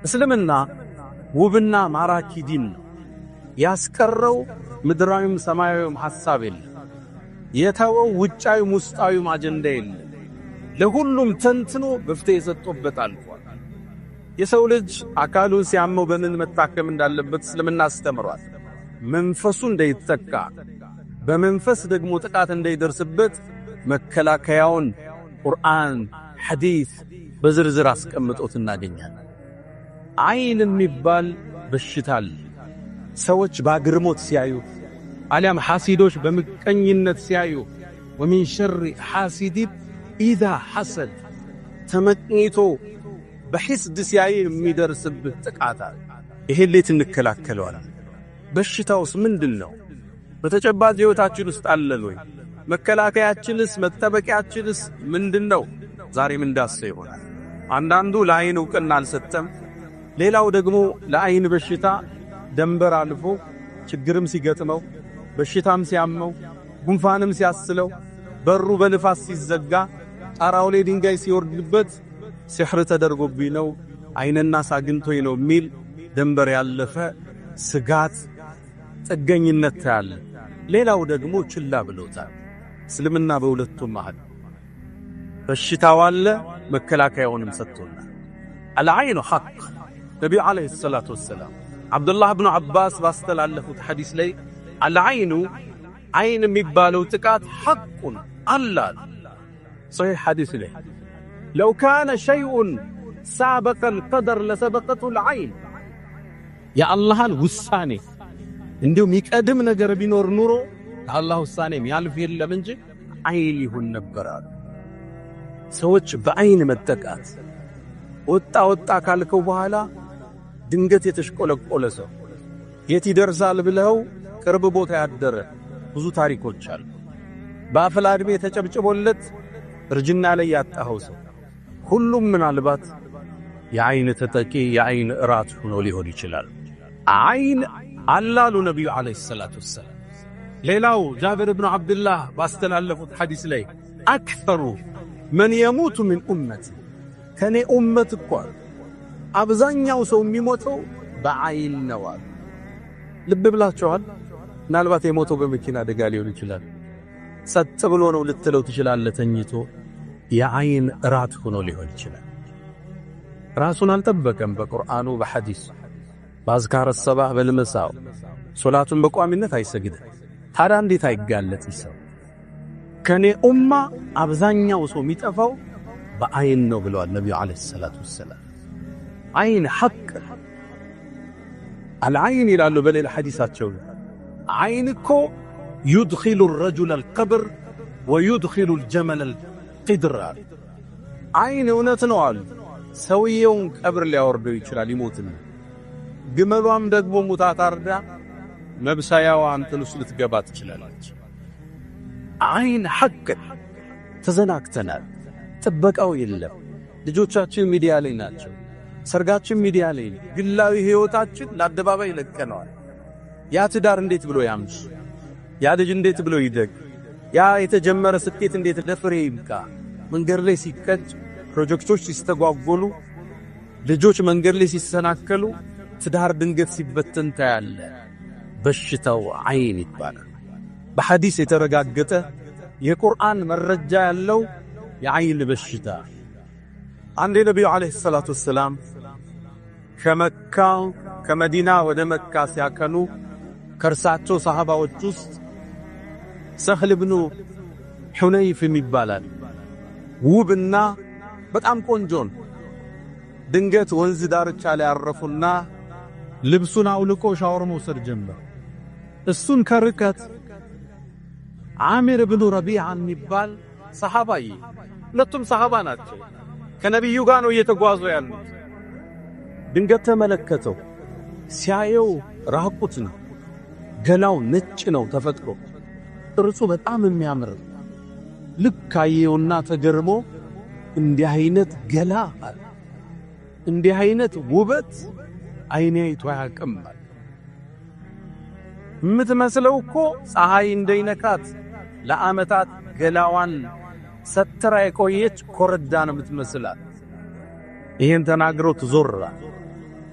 እስልምና ውብና ማራኪ ዲን ነው። ያስቀረው ምድራዊም ሰማያዊም ሐሳብ የለም። የተወው ውጫዊም ውስጣዊም አጀንዳ የለም። ለሁሉም ተንትኖ መፍትሄ ሰጥቶበት አልፏል። የሰው ልጅ አካሉን ሲያመው በምን መታከም እንዳለበት እስልምና አስተምሯል። መንፈሱ እንዳይጠቃ በመንፈስ ደግሞ ጥቃት እንዳይደርስበት መከላከያውን ቁርአን፣ ሐዲስ በዝርዝር አስቀምጦት እናገኛለን። አይን የሚባል በሽታ አለ። ሰዎች ባግርሞት ሲያዩ አሊያም ሐሲዶች በምቀኝነት ሲያዩ ወሚን ሸሪ ሐሲድ ኢዛ ሐሰድ ተመቅኝቶ በሕስድ ሲያይ የሚደርስብህ ጥቃት አለ። ይሄን እንዴት እንከላከለዋለን? በሽታውስ ምንድነው? በተጨባጭ ሕይወታችን ውስጥ አለን ወይ? መከላከያችንስ መጠበቂያችንስ ምንድነው? ዛሬም እንዳሰው ይሆናል። አንዳንዱ ለአይን ዕውቅና አልሰጠም። ሌላው ደግሞ ለአይን በሽታ ደንበር አልፎ ችግርም ሲገጥመው በሽታም ሲያመው ጉንፋንም ሲያስለው በሩ በንፋስ ሲዘጋ ጣራው ላይ ድንጋይ ሲወርድበት ሲሕር ተደርጎብኝ ነው አይንና ሳግንቶኝ ነው የሚል ደንበር ያለፈ ስጋት ጥገኝነት ያለ። ሌላው ደግሞ ችላ ብለውታል። እስልምና በሁለቱም መሃል በሽታው አለ፣ መከላከያውንም ሰጥቶናል። አልዓይኑ ሐቅ ነቢዩ ዓለይሂ ሰላቱ ወሰላም አብዱላህ ብኑ ዓባስ ባስተላለፉት ሐዲስ ላይ አልዓይኑ አይን የሚባለው ጥቃት ሐቁን አላል ሶሒህ ሐዲስ ላይ ለው ካነ ሸይኡን ሳበቀ አልቀደር ለሰበቀቱ አልዓይን የአላህን ውሳኔ እንዲሁም ይቀድም ነገር ቢኖር ኑሮ ከአላህ ውሳኔም ያልፍ የለም እንጂ አይን ይሁን ነበራል። ሰዎች በአይን መጠቃት ወጣ ካልከው በኋላ ድንገት የተሽቆለቆለ ሰው የት ይደርሳል ብለው ቅርብ ቦታ ያደረ ብዙ ታሪኮች አሉ። በአፍላ ዕድሜ ተጨብጭቦለት እርጅና ላይ ያጣኸው ሰው ሁሉም ምናልባት የአይን ተጠቂ የአይን እራት ሆኖ ሊሆን ይችላል። አይን አላሉ ነቢዩ ዓለይሂ ሰላቱ ወሰላም። ሌላው ጃብር ብኑ ዓብድላህ ባስተላለፉት ሐዲስ ላይ አክተሩ መን የሙቱ ምን ኡመቲ ከኔ ኡመት እኮ አብዛኛው ሰው የሚሞተው በአይን ነው አሉ። ልብ ብላችኋል? ምናልባት የሞተው በመኪና አደጋ ሊሆን ይችላል። ሰጥ ብሎ ነው ልትለው ትችላለህ። ተኝቶ የአይን እራት ሆኖ ሊሆን ይችላል። ራሱን አልጠበቀም። በቁርአኑ በሐዲስ በአዝካረ ሰባህ በልመሳው ሶላቱን በቋሚነት አይሰግድም። ታዲያ እንዴት አይጋለጥ ሰው? ከኔ ኡማ አብዛኛው ሰው የሚጠፋው በአይን ነው ብለዋል ነቢዩ ዓለይሂ ሰላቱ ወሰላም። አይን ሐቅ አልዓይን ይላሉ በሌላ ሐዲሳቸው። አይን እኮ يدخل الرجل القبر ويدخل الجمل القدر። አይን እውነት ነው አሉ። ሰውየውን ቀብር ሊያወርደው ይችላል፣ ይሞትና ግመሏም ደግሞ ሙታ ታርዳ መብሳያዋ አንተን ውስጥ ልትገባ ትችላለች። አይን ሐቅ ተዘናግተናል። ጥበቃው የለም። ልጆቻችን ሚዲያ ላይ ናቸው። ሰርጋችን ሚዲያ ላይ ነው። ግላዊ ሕይወታችን ለአደባባይ ለቀነዋል። ያ ትዳር እንዴት ብሎ ያምሽ? ያ ልጅ እንዴት ብሎ ይደግ? ያ የተጀመረ ስኬት እንዴት ለፍሬ ይብቃ? መንገድ ላይ ሲቀጭ፣ ፕሮጀክቶች ሲስተጓጎሉ፣ ልጆች መንገድ ላይ ሲሰናከሉ፣ ትዳር ድንገት ሲበተን ታያለ። በሽታው አይን ይባላል። በሐዲስ የተረጋገጠ የቁርአን መረጃ ያለው የአይን በሽታ። አንድ ነቢዩ ዓለይሂ ሰላቱ ወሰላም ከመዲና ወደ መካ ሲያከኑ ከርሳቸው ሰሃባዎች ውስጥ ሰህል ብኑ ሑነይፍ ይባላል። ውብና በጣም ቆንጆን ድንገት ወንዝ ዳርቻ ላይ አረፉና ልብሱን አውልቆ ሻወር መውሰድ ጀመረ። እሱን ከርቀት ዓሚር ብኑ ረቢዓ የሚባል ሰሃባይ፣ ሁለቱም ሰሃባ ናቸው። ከነቢዩ ጋር ነው እየተጓዙ ያሉት። ድንገት ተመለከተው። ሲያየው ራቁት ነው። ገላው ነጭ ነው ተፈጥሮ፣ ጥርሱ በጣም የሚያምር። ልክ አየውና ተገርሞ እንዲህ አይነት ገላ አለ፣ እንዲህ አይነት ውበት አይኔ አይቶ አያውቅም። የምትመስለው እኮ ፀሐይ እንደይነካት ለዓመታት ገላዋን ሰትራ የቆየች ኮረዳ ነው የምትመስላት። ይሄን ተናግሮ ተዞራ።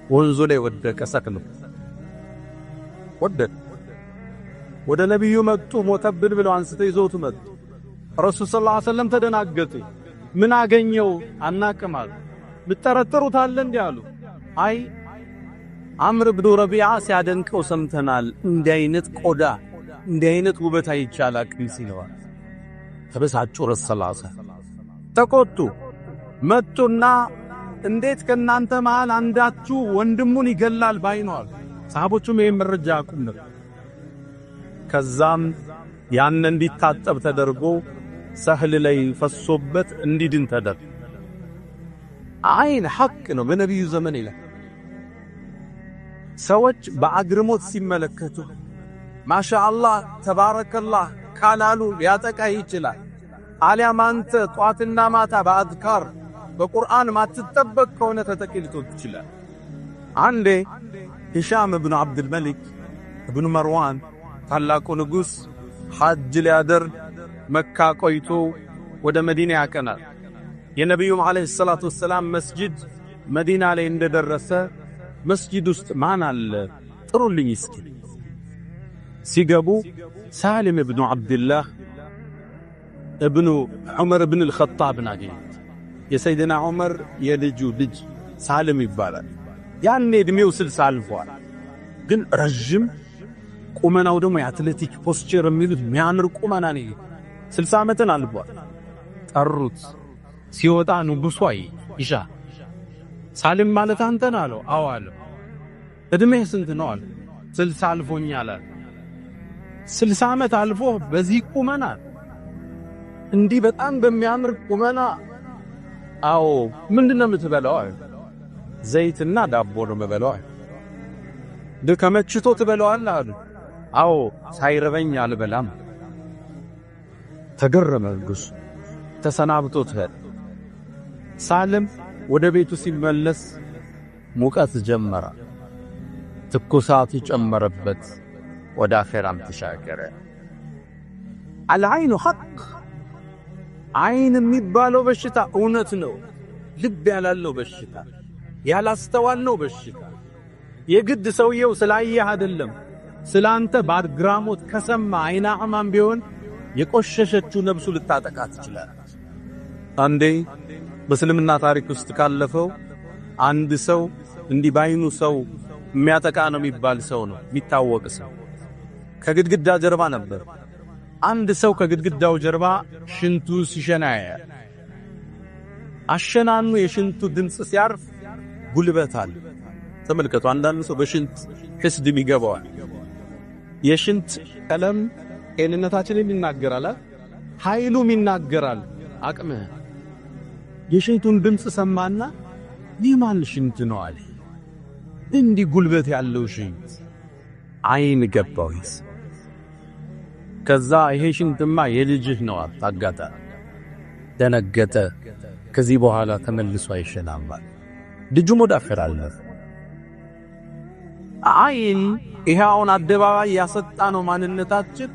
ወንዙ ላይ ወደቀ ሰቅሎ ወደቀ። ወደ ነብዩ መጡ። ሞተብን ብለው አንስተው ይዘውት መጡ። ረሱል ሰለላሁ ዐለይሂ ወሰለም ተደናገጡ። ምን አገኘው አናቅም አሉ። ብትጠረጥሩት አለ እንዴ አሉ። አይ አምር ብኑ ረቢዓ ሲያደንቀው ሰምተናል። እንዲህ አይነት ቆዳ እንዲህ አይነት ውበት አይቻላል ሲለዋል። ተበሳጩ። ረሱል ሰለላሁ ዐለይሂ ወሰለም ተቆጡ። መጡና እንዴት ከናንተ መሃል አንዳችሁ ወንድሙን ይገላል ባይኗል? ሰሃቦቹም ይሄን መረጃ ያቁም ነበር። ከዛም ያን እንዲታጠብ ተደርጎ ሰህል ላይ ፈሶበት እንዲድን ተደረገ። አይን ሐቅ ነው። በነብዩ ዘመን ይላል ሰዎች በአግርሞት ሲመለከቱ ማሻአላህ ተባረከላህ ካላሉ ሊያጠቃ ይችላል። አሊያም አንተ ጧትና ማታ በአዝካር በቁርአን ማትጠበቅ ከሆነ ተጠቂልቶ ይችላል። አንዴ ሂሻም ኢብኑ አብዱል መሊክ ኢብኑ መርዋን ታላቁ ንጉስ ሐጅ ሊያደርግ መካ ቆይቶ ወደ መዲና ያቀናል። የነብዩ አለይሂ ሰላቱ ወሰላም መስጂድ መዲና ላይ እንደደረሰ መስጂድ ውስጥ ማን አለ ጥሩልኝ እስኪ ሲገቡ ሳሊም ኢብኑ አብዱላህ ኢብኑ ዑመር ኢብኑ አልኸጣብ ናገኙት። የሰይድና ዑመር የልጁ ልጅ ሳሊም ይባላል። ያኔ እድሜው 60 አልፏል፣ ግን ረጅም ቁመናው ደግሞ የአትሌቲክ ፖስቸር የሚሉት የሚያምር ቁመና ነው። 60 ዓመትን አልፏል። ጠሩት። ሲወጣ ንጉሡ ኢሻ ሳሊም ማለት አንተ ነህ አለው። አዎ አለው። እድሜህ ስንት ነው አለ። 60 አልፎኛል አለ። 60 ዓመት አልፎ በዚህ ቁመና እንዲህ በጣም በሚያምር ቁመና? አዎ። ምንድነው የምትበላው አለ። ዘይትና ዳቦ ነው የምበላው አለ። ከመችቶ ትበላዋለህ አለ። አዎ። ሳይረበኝ አልበላም። ተገረመ ንጉሡ። ተሰናብቶት ሄደ። ሳሊም ወደ ቤቱ ሲመለስ ሙቀት ጀመረ። ትኩሳት ይጨመረበት። ወደ አኼራም ተሻገረ። አልዓይኑ ሐቅ። አይን የሚባለው በሽታ እውነት ነው። ልብ ያላለው በሽታ፣ ያላስተዋልነው በሽታ። የግድ ሰውየው ስላየህ አይደለም። ስላንተ ባድግራሞት ከሰማ አይና አማን ቢሆን የቆሸሸችው ነብሱ ልታጠቃ ትችላለች። አንዴ በእስልምና ታሪክ ውስጥ ካለፈው አንድ ሰው እንዲህ ባይኑ ሰው የሚያጠቃ ነው የሚባል ሰው ነው የሚታወቅ ሰው። ከግድግዳ ጀርባ ነበር። አንድ ሰው ከግድግዳው ጀርባ ሽንቱ ሲሸና ያያል። አሸናኑ የሽንቱ ድምጽ ሲያርፍ ጉልበት አለ። ተመልከቱ። አንዳንድ ሰው በሽንት ህስድም ይገባዋል። የሽንት ቀለም ጤንነታችንን ይናገራል፣ ኃይሉም ይናገራል። አቅምህ የሽንቱን ድምጽ ሰማና ሊማን ሽንት ነው አለ። እንዲህ ጉልበት ያለው ሽንት አይን ገባው። ከዛ ይሄ ሽንትማ የልጅህ ነው አጣጋታ። ደነገጠ። ከዚህ በኋላ ተመልሶ አይሸናም። ልጁ ሙዳፈራል። አይን ይሄውን አደባባይ ያሰጣ ነው ማንነታችን፣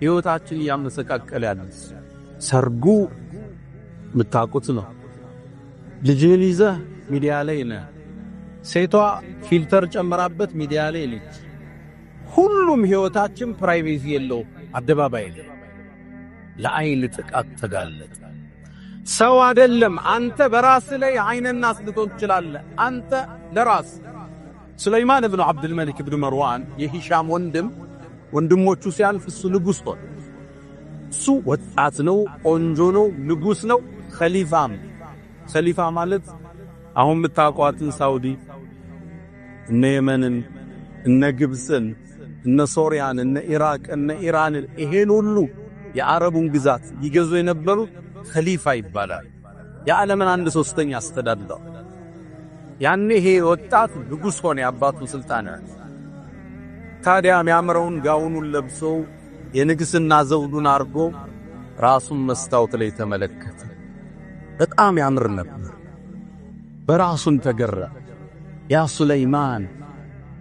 ህይወታችን ያመሰቃቀለ ያለ ሰርጉ ምታቁት ነው። ልጅህን ይዘህ ሚዲያ ላይ ነህ። ሴቷ ፊልተር ጨምራበት ሚዲያ ላይ ልጅ። ሁሉም ህይወታችን ፕራይቬሲ የለው አደባባይ ላይ ለአይን ጥቃት ተጋለጠ። ሰው አይደለም አንተ በራስ ላይ አይንና አስልቶን ትችላለህ። አንተ ለራስ ሱለይማን ኢብኑ አብዱል መሊክ ኢብኑ መርዋን የሂሻም ወንድሞቹ ሲያልፍ እሱ ንጉስ ሆነ። እሱ ወጣት ነው፣ ቆንጆ ነው፣ ንጉስ ነው፣ ኸሊፋም። ኸሊፋ ማለት አሁን የምታውቋትን ሳውዲ፣ እነ የመንን፣ እነ ግብፅን፣ እነ ሶሪያን፣ እነ ኢራቅ፣ እነ ኢራንን ይሄን ሁሉ የአረቡን ግዛት ይገዙ የነበሩ ኸሊፋ ይባላል። የዓለምን 1/3 አስተዳድረው። ያኔ ይሄ ወጣት ንጉስ ሆነ፣ የአባቱ ስልጣን። ታዲያ የሚያምረውን ጋውኑን ለብሶ የንግስና ዘውዱን አርጎ ራሱን መስታወት ላይ ተመለከተ። በጣም ያምር ነበር። በራሱን ተገራ። ያ ሱለይማን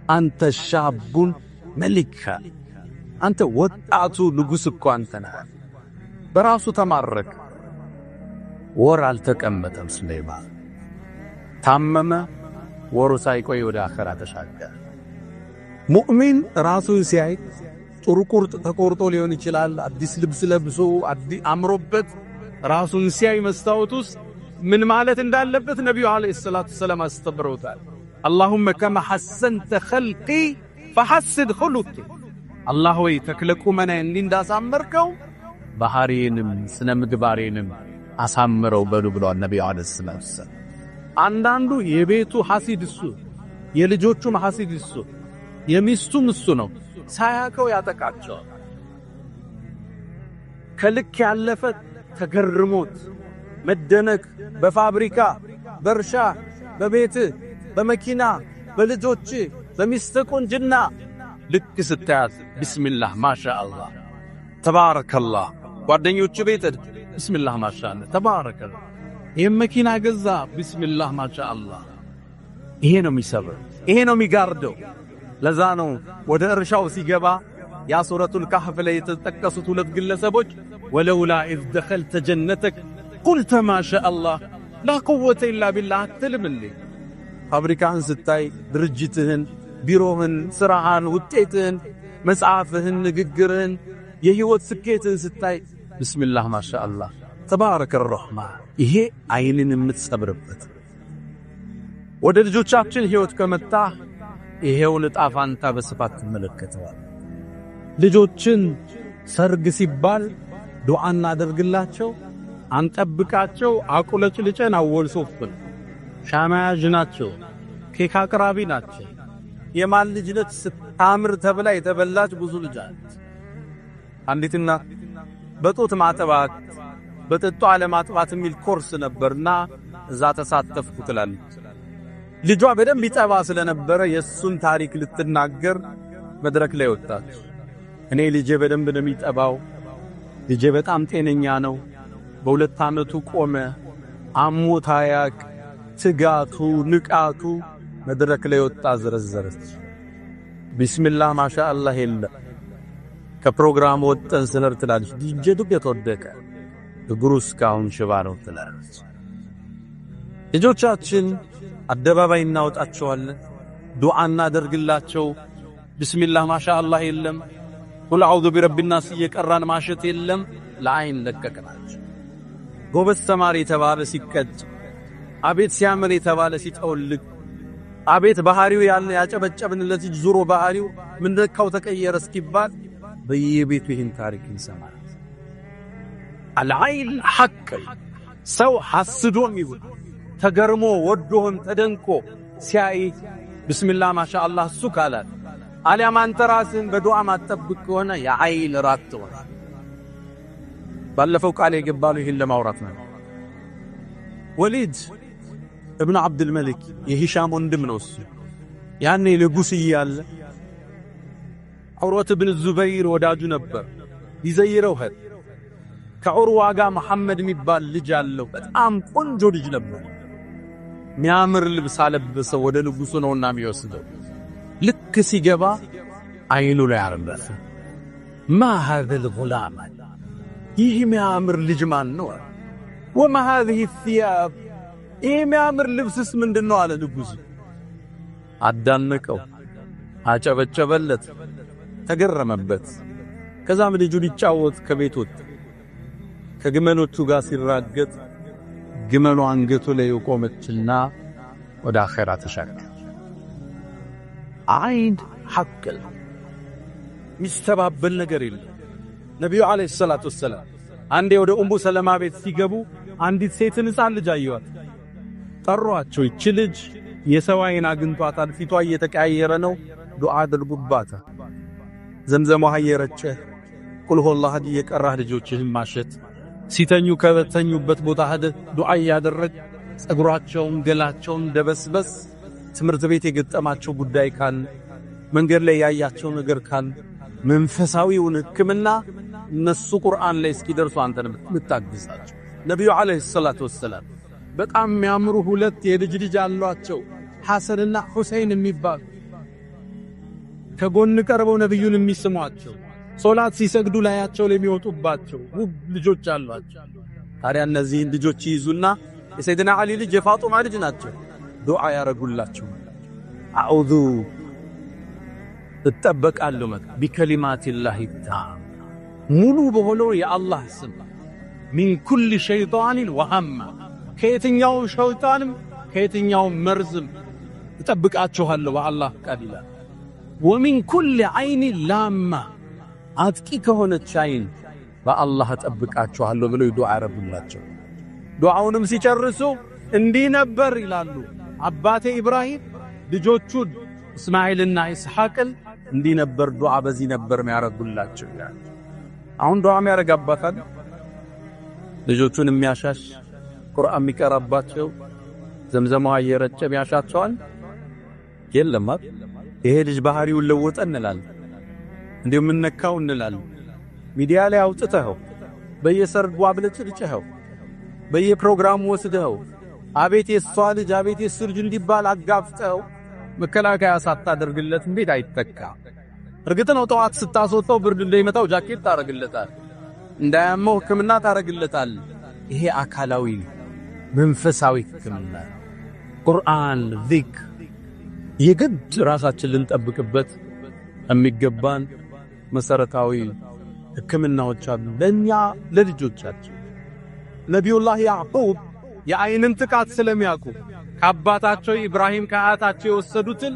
አንተ ሻቡን መሊካ፣ አንተ ወጣቱ ንጉስ እኮ አንተ ነህ። በራሱ ተማረከ። ወር አልተቀመጠም ሱለይማን። ታመመ። ወሩ ሳይቆይ ወደ አኺራ ተሻገረ። ሙእሚን ራሱን ሲያይ ጥሩ ቁርጥ ተቆርጦ ሊሆን ይችላል። አዲስ ልብስ ለብሶ አምሮበት ራሱን ሲያይ መስታወት ውስጥ ምን ማለት እንዳለበት ነብዩ አለይሂ ሰላቱ ሰላም አስተምረውታል። اللهم كما حسنت خلقي فحسن خلقي አላህ ወይ ተክለቁ መና እንዳሳመርከው ባህሪንም ስነ ምግባሬንም አሳምረው በሉ ብለዋል ነብዩ አለይሂ ሰላቱ ሰላም። አንዳንዱ የቤቱ ሐሲድ እሱ፣ የልጆቹም ሐሲድ እሱ፣ የሚስቱም እሱ ነው። ሳያከው ያጠቃቸዋል። ከልክ ያለፈ ተገርሞት መደነቅ በፋብሪካ በእርሻ በቤት በመኪና በልጆች በሚስት ቁንጅና ልክ ስታያት ቢስሚላህ ማሻአላህ ተባረከላህ ጓደኞቹ ቤት ቢስሚላህ ማሻአላህ ተባረከላህ ይሄን መኪና ገዛ ቢስሚላህ ማሻአላህ። ይሄ ነው የሚሰብር፣ ይሄ ነው የሚጋርደው። ለዛ ነው ወደ እርሻው ሲገባ ያ ሱረቱል ካህፍ ላይ የተጠቀሱት ሁለት ግለሰቦች ወለውላ ኢዝ ደኸልተ ጀነተክ ቁልተ ማሻአላህ ላ ቁወተ ኢላ ቢላህ አትልምልኝ። ፋብሪካህን ስታይ ድርጅትህን፣ ቢሮህን፣ ስራህን፣ ውጤትህን፣ መጽሐፍህን፣ ንግግርህን፣ የህይወት ስኬትህን ስታይ ቢስሚላህ ማሻአላህ ተባረከ الرحማን። ይሄ አይንን የምትሰብርበት። ወደ ልጆቻችን ህይወት ከመጣ ይሄው ለጣፋንታ በስፋት ተመለከተዋል። ልጆችን ሰርግ ሲባል ዱዓ እናደርግላቸው፣ አንጠብቃቸው፣ አቁለጭልጨን አወልሶፍን ሻማያጅ ናቸው፣ ኬክ አቅራቢ ናቸው። የማን ልጅ ነች ስታምር ተብላ የተበላች ብዙ ልጅ አለች። አንዲት እናት በጡት ማጠባት በጥጧ አለማጥባት የሚል ኮርስ ነበርና እዛ ተሳተፍኩ ትላለች። ልጇ በደንብ ይጠባ ስለነበረ የሱን ታሪክ ልትናገር መድረክ ላይ ወጣች። እኔ ልጄ በደንብ ነው የሚጠባው፣ ልጄ በጣም ጤነኛ ነው፣ በሁለት ዓመቱ ቆመ፣ አሞት አያቅ፣ ትጋቱ ንቃቱ መድረክ ላይ ወጣ ዘረዘረች። ቢስሚላህ ማሻአላህ የለ ከፕሮግራም ወጥተን ስለር ትላለች። ዲጄ ዱቄት ወደቀ፣ እግሩ እስካሁን ሽባ ነው ትላለች። ልጆቻችን አደባባይ እናወጣቸዋለን፣ ዱዓ እናደርግላቸው። ቢስሚላህ ማሻአላህ የለም፣ ቁል አዑዙ ቢረቢናስ እየቀራን ማሸት የለም። ለአይን ለቀቅናቸው። ጎበዝ ተማሪ የተባለ ሲቀጭ፣ አቤት ሲያምር የተባለ ሲጠውልግ፣ አቤት ባህሪው ያለ ያጨበጨብንለት ዙሮ ባህሪው ምን ነካው ተቀየረ እስኪባል በየቤቱ ይህን ታሪክ እንሰማለን። አልዓይን ሐቅ ሰው ሐስዶም ይሁን ተገርሞ ወዶም ተደንቆ ሲያይ ቢስሚላህ ማሻአላህ እሱ ካላት አሊያም አንተ ራስህን በዱዓ ማጠብቅ ከሆነ የዓይን ራት ወራ ባለፈው ቃል የገባሉ ይህን ለማውራት ነው። ወሊድ ابن عبد الملك የሂሻም ወንድም ነው። እሱ ያኔ ንጉስ እያለ ዑርወት ብን ዙበይር ወዳጁ ነበር። ይዘይረው ሄድ ከዑርዋ ጋር መሐመድ የሚባል ልጅ አለው። በጣም ቆንጆ ልጅ ነበር። ሚያምር ልብስ አለበሰው። ወደ ንጉሱ ነውና የሚወስደው። ልክ ሲገባ አይኑ ላይ አረፈ። ما هذا الغلام ይህ ሚያምር ልጅ ማን ነው? وما هذه الثياب ይህ ሚያምር ልብስስ ምንድነው አለ ንጉሱ። አዳነቀው፣ አጨበጨበለት፣ ተገረመበት። ከዛም ልጁ ሊጫወት ከቤት ወጣ። ከግመሎቹ ጋር ሲራገጥ ግመሉ አንገቱ ላይ ቆመችና ወደ አኺራ ተሻገረ። አይን ሐቅ ሚስተባበል ነገር የለም። ነብዩ አለይሂ ሰላቱ ወሰለም አንዴ ወደ ኡሙ ሰለማ ቤት ሲገቡ አንዲት ሴትን ሕፃን ልጅ አየዋት። ጠሯቸው። ይቺ ልጅ የሰው አይን አግኝቷታል፣ ፊቷ እየተቀያየረ ነው፣ ዱዓ አድርጉባት። ዘምዘም ውሃ እየረጨ ቁል ሁወላህ እየቀራህ ልጆችህን ማሸት፣ ሲተኙ ከተኙበት ቦታ ሄደ ዱዓ እያደረግ ጸጉራቸውን ገላቸውን ደበስበስ። ትምህርት ቤት የገጠማቸው ጉዳይ ካለ መንገድ ላይ ያያቸው ነገር ካለ መንፈሳዊውን ሕክምና እነሱ ቁርአን ላይ እስኪደርሱ አንተን ምታግዛቸው። ነብዩ አለይሂ ሰላቱ ወሰለም በጣም የሚያምሩ ሁለት የልጅ ልጅ አሏቸው፣ ሐሰንና ሁሰይን የሚባሉ። ከጎን ቀርበው ነብዩን የሚስሟቸው፣ ሶላት ሲሰግዱ ላያቸው ላይ የሚወጡባቸው ውብ ልጆች አሏቸው። ታዲያ እነዚህን ልጆች ይዙና የሰይድና አሊ ልጅ የፋጡማ ልጅ ናቸው፣ ዱዓ ያረጉላቸው። አዑዙ እጠበቃለሁ ቢከሊማቲላሂ ታም ሙሉ በሆነው የአላህ ስም ሚን ኩል ሸይጣንን ወሃማ ከየትኛው ሸይጣንም ከየትኛው መርዝም እጠብቃችኋለሁ በአላህ ቃል ይላል። ወሚን ኩል ዐይን ላማ አጥቂ ከሆነች ዐይን በአላህ እጠብቃችኋለሁ ብለው ዱዓ ያረጉላቸው። ዱዓውንም ሲጨርሱ እንዲህ ነበር ይላሉ አባቴ ኢብራሂም ልጆቹን እስማኤልና ኢስሐቅን እንዲህ ነበር ዱዓ በዚህ ነበር የሚያረጉላቸው ይላል። አሁን ዱዓ የሚያረግ አባት አለ? ልጆቹን የሚያሻሽ ቁርአን የሚቀራባቸው ዘምዘማው እየረጨ የሚያሻቸዋል የለም። ይሄ ልጅ ባህሪውን ለወጠ እንላለን፣ እንዴ ምን ነካው እንላለን። ሚዲያ ላይ አውጥተኸው በየሰርጉ አብለጭልጭኸው በየፕሮግራሙ ወስደኸው አቤት የሷ ልጅ አቤት የሱ ልጅ እንዲባል አጋፍጠው መከላከያ ሳታደርግለት እንዴት አይተካ? እርግጥ ነው ጠዋት ስታስወጣው ብርድ እንዳይመታው ጃኬት ታረግለታል፣ እንዳያመው ሕክምና ታረግለታል። ይሄ አካላዊ መንፈሳዊ ሕክምና ቁርአን ዚክር የግድ ራሳችን ልንጠብቅበት የሚገባን መሰረታዊ ሕክምናዎች አሉ ለኛ ለልጆቻችን። ነቢዩላህ ያዕቁብ የአይንን ጥቃት ስለሚያውቁ ከአባታቸው ኢብራሂም ከአያታቸው የወሰዱትን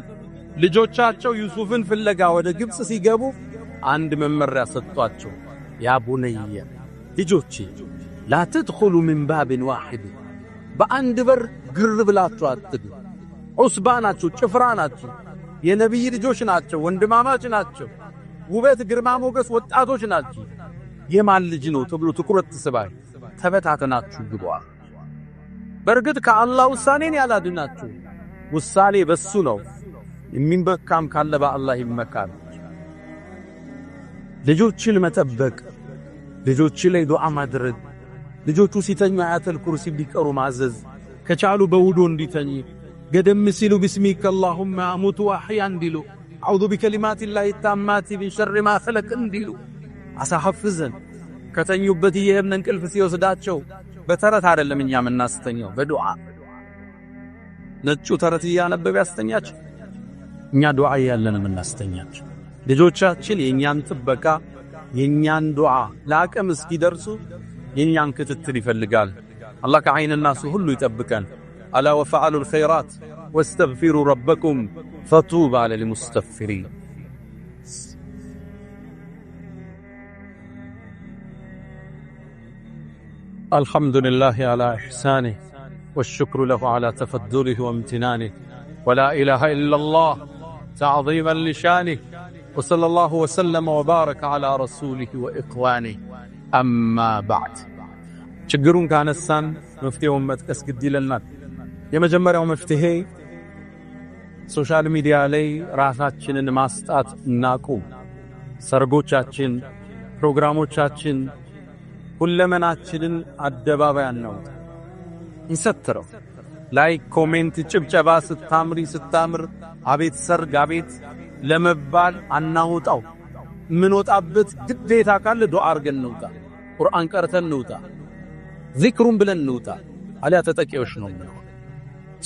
ልጆቻቸው ዩሱፍን ፍለጋ ወደ ግብጽ ሲገቡ አንድ መመሪያ ሰጥቷቸው ያ ቡነየ ልጆቼ ላ ተድኹሉ ሚን ባብን ዋሂድ በአንድ በር ግር ብላችሁ አትግቡ። ዑስባ ናችሁ፣ ጭፍራ ናችሁ፣ የነቢይ ልጆች ናቸው፣ ወንድማማች ናቸው፣ ውበት ግርማ ሞገስ ወጣቶች ናቸው። የማን ልጅ ነው ተብሎ ትኩረት ትስባይ ተበታተናችሁ ግቡ። በርግጥ ከአላህ ውሳኔን ያላድናችሁ ውሳኔ በሱ ነው። የሚመካም ካለ በአላህ ይመካል። ልጆችን መጠበቅ፣ ልጆች ላይ ዱዓ ማድረግ፣ ልጆቹ ሲተኙ አያተል ኩርሲ ቢቀሩ ማዘዝ፣ ከቻሉ በውዶ እንዲተኙ ገደም ሲሉ ቢስሚከ አላሁመ አሙቱ ወአሕያ እንዲሉ፣ አዑዙ ቢከሊማቲላሂ ታማቲ ሚን ሸሪ ማ ኸለቅ እንዲሉ አሳሐፍዘን ከተኙበት እየሄድን እንቅልፍ ሲወስዳቸው በተረት አይደለም እኛ የምናስተኛው በዱዓ ነጩ ተረት እያነበበ ያስተኛቸው እኛ ዱዓ ያለን የምናስተኛቸው። ልጆቻችን የኛን ጥበቃ የኛን ዱዓ ለአቅም እስኪደርሱ የኛን ክትትል ይፈልጋል። አላህ ከዐይንና ሱ ሁሉ ይጠብቀን። አላ ወፈዐሉል ኸይራት ወስተግፊሩ ረበኩም ፈጡባ ለልሙስተግፊሪን። الحمد لله على إحسانه والشكر له على تفضله وامتنانه ولا إله إلا الله تعظيما لشانه وصلى الله وسلم وبارك على رسوله وإخوانه أما بعد ችግሩን ካነሳን መፍትሄውን መጥቀስ ግድ ይለናል። የመጀመሪያው መፍትሄ ሶሻል ሚዲያ ላይ ራሳችንን ማስጣት እናቁም። ሰርጎቻችን፣ ፕሮግራሞቻችን ሁለመናችንን አደባባይ አናውጣ፣ እንሰትረው። ላይክ፣ ኮሜንት፣ ጭብጨባ ስታምሪ ስታምር አቤት ሰርግ አቤት ለመባል አናውጣው። ምን ወጣበት ግዴታ ካለ ዱዓ አርገን እንውጣ፣ ቁርአን ቀርተን እንውጣ፣ ዚክሩን ብለን እንውጣ። አሊያ ተጠቂዎች ነው ማለት።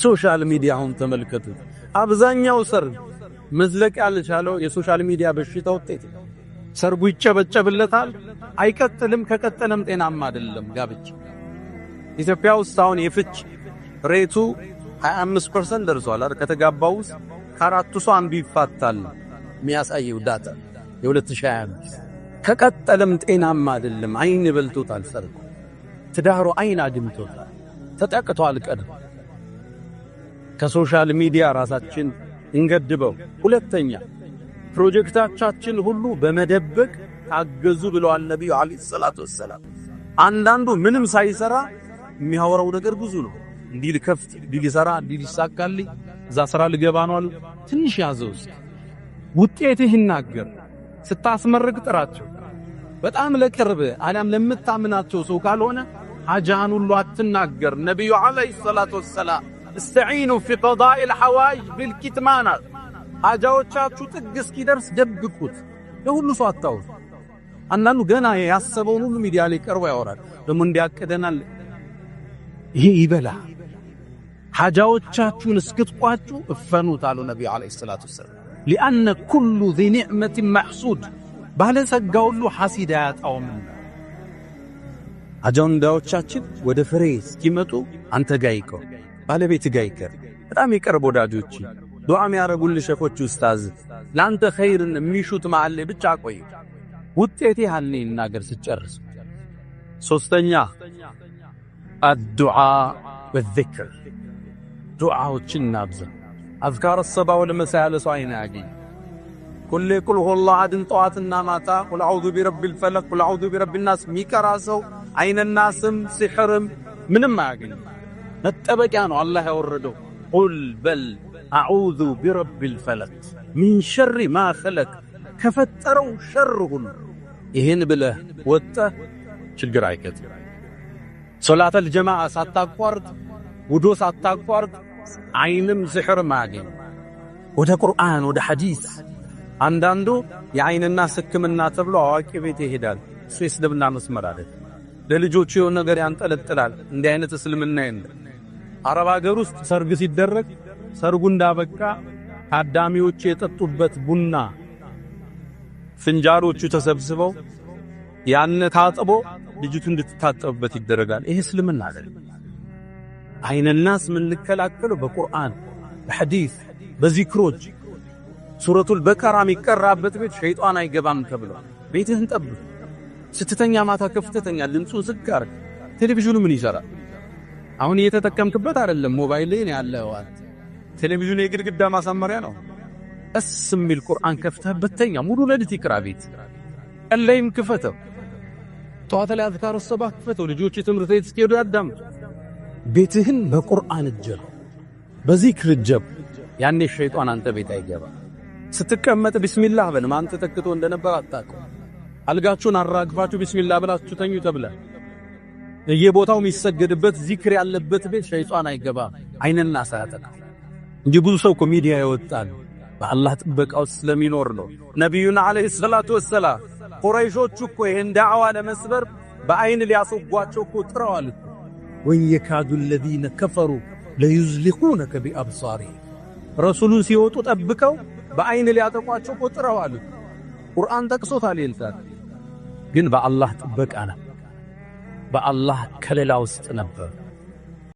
ሶሻል ሚዲያውን ተመልከቱ። አብዛኛው ሰርግ መዝለቅ ያልቻለው የሶሻል ሚዲያ በሽታ ውጤት። ሰርጉ ይጨበጨብለታል፣ አይቀጥልም። ከቀጠለም ጤናማ አይደለም ጋብቻ። ኢትዮጵያ ውስጥ አሁን የፍች ሬቱ 25% ደርሷል አይደል? ከተጋባው ውስጥ ከአራቱ ሰው አንዱ ይፋታል የሚያሳየው ዳታ የ2025። ከቀጠለም ጤናማ አይደለም። አይን በልቶታል ሰርጉ፣ ትዳሩ አይን አድምቶታል፣ ተጠቅቷል። ቀድሞ ከሶሻል ሚዲያ ራሳችን እንገድበው። ሁለተኛ ፕሮጀክታችን ሁሉ በመደበቅ ታገዙ ብለዋል ነብዩ አለይሂ ሰላቱ ወሰለም። አንዳንዱ ምንም ሳይሰራ የሚያወራው ነገር ብዙ ነው። እንዲህ ልከፍት፣ እንዲህ ልሰራ፣ እንዲህ ሊሳካልኝ፣ እዛ ስራ ልገባ ነው አሉ። ትንሽ ያዘው ውጤትህ ይናገር። ስታስመርቅ ጥራቸው። በጣም ለቅርብ አለም ለምታምናቸው ሰው ካልሆነ ሐጃን ሁሉ አትናገር። ነብዩ አለይሂ ሰላቱ ወሰለም استعينوا في قضاء الحوائج بالكتمان። ሐጃዎቻችሁ ጥግ እስኪደርስ ደብቁት፣ ለሁሉ ሰው አታውሩ። አንዳንዱ ገና ያሰበውን ሁሉ ሚዲያ ላይ ቀርቦ ያወራል። ደግሞ እንዲያቀደናል። ይሄ ይበላ ሓጃዎቻችሁን እስክትቋጩ እፈኑት አሉ ነቢዩ ዓለይሂ ሰላቱ ወሰላም። ሊአነ ኩሉ ዚ ኒዕመትን መሕሱድ፣ ባለጸጋ ሁሉ ሐሲድ አያጣውምና። አጀንዳዎቻችን ወደ ፍሬ እስኪመጡ አንተ ጋር ይቀር፣ ባለቤት ጋር ይቀር፣ በጣም የቅርብ ወዳጆች፣ ዱዓ የሚያረጉልህ ሸኾች፣ ኡስታዝ ለአንተ ኸይርን የሚሹት መሃል ላይ ብቻ ቆይ። ውጤቴ ሐልኔ እናገር ስጨርስ። ሶስተኛ አዱዓ ወዚክር፣ ዱዓዎችን እናብዛ። አዝካር ሰባ ወልመሳ ያለ ሰው አይና ያገኝ ኩል ቁል ሁወላሁ አሐድን ጠዋትና ማታ ቁል አዑዙ ቢረቢል ፈለቅ ቁል አዑዙ ቢረቢን ናስ የሚቀራ ሰው አይነናስም ሲሕርም ምንም አያገኝ። መጠበቂያ ነው አላህ ያወረደው። ቁል በል አዑዙ ቢረቢል ፈለቅ ሚን ሸሪ ማ ኸለቅ፣ ከፈጠረው ሸር ሁሉ። ይህን ብለህ ወጥተህ ችግር አይገጥም። ሶላተል ጀማዓ ሳታቋርጥ፣ ውዶ ሳታቋርጥ አይንም ሲሕርም አያገኝ። ወደ ቁርአን ወደ ሐዲስ። አንዳንዱ የአይንና ሕክምና ተብሎ አዋቂ ቤት ይሄዳል። እሱ የእስልምና መስመር አይደል። ለልጆቹ የሆነ ነገር ያንጠለጥላል። እንዲህ አይነት እስልምና የለም። አረብ ሀገር ውስጥ ሰርግ ሲደረግ ሰርጉ እንዳበቃ ታዳሚዎች የጠጡበት ቡና ፍንጃሮቹ ተሰብስበው ያን ታጥቦ ልጅቱ እንድትታጠብበት ይደረጋል። ይሄ እስልምና አይደል። አይነናስ ምን ልከላከለው በቁርአን በሐዲስ በዚክሮች። ሱረቱል በቀራ የሚቀራበት ቤት ሸይጣን አይገባም ተብሎ ቤትህን ጠብቅ። ስትተኛ ማታ ከፍተኛ ድምፁን ዝግ አድርግ። ቴሌቪዥኑ ምን ይሰራል? አሁን እየተጠቀምክበት አይደለም፣ ሞባይል ላይ ነው ያለው። ቴሌቪዥኑ የግድግዳ ማሳመሪያ ነው። እስ የሚል ቁርአን ከፍተህበት ተኛ። ሙሉ ሌሊት ይቅራ ቤት። ቀለይም ክፈተው። ጠዋት ላይ አዝካር ሰባህ ክፈተው። ልጆች ትምህርት ቤት እስኪሄዱ ያዳምጡ። ቤትህን በቁርአን እጀብ፣ በዚክር እጀብ። ያኔ ሸይጣን አንተ ቤት አይገባ። ስትቀመጥ ቢስሚላህ በል። ማን ተተክቶ እንደነበር አታውቅም። አልጋችሁን አራግፋችሁ ቢስሚላህ ብላችሁ ተኙ ተብለ። የቦታው የሚሰገድበት ዚክር ያለበት ቤት ሸይጣን አይገባ። አይነና ሳያጠቃ እንጂ ብዙ ሰው እኮ ሚዲያ ይወጣል በአላህ ጥበቃ ውስጥ ስለሚኖር ነው። ነቢዩና ዓለይሂ ሰላቱ ወሰላም ቁረይሾቹ እኮ ይህን ዳዕዋ ለመስበር በአይን ሊያስወጓቸው እኮ ጥረዋል። ወየካዱ الذين كفروا ليزلقونك بأبصارهم፣ ረሱሉን ሲወጡ ጠብቀው በአይን ሊያጠቋቸው እኮ ጥረዋል። ቁርአን ጠቅሶታል። ይልታል ግን በአላህ ጥበቃ ነው፣ በአላህ ከለላ ውስጥ ነበር።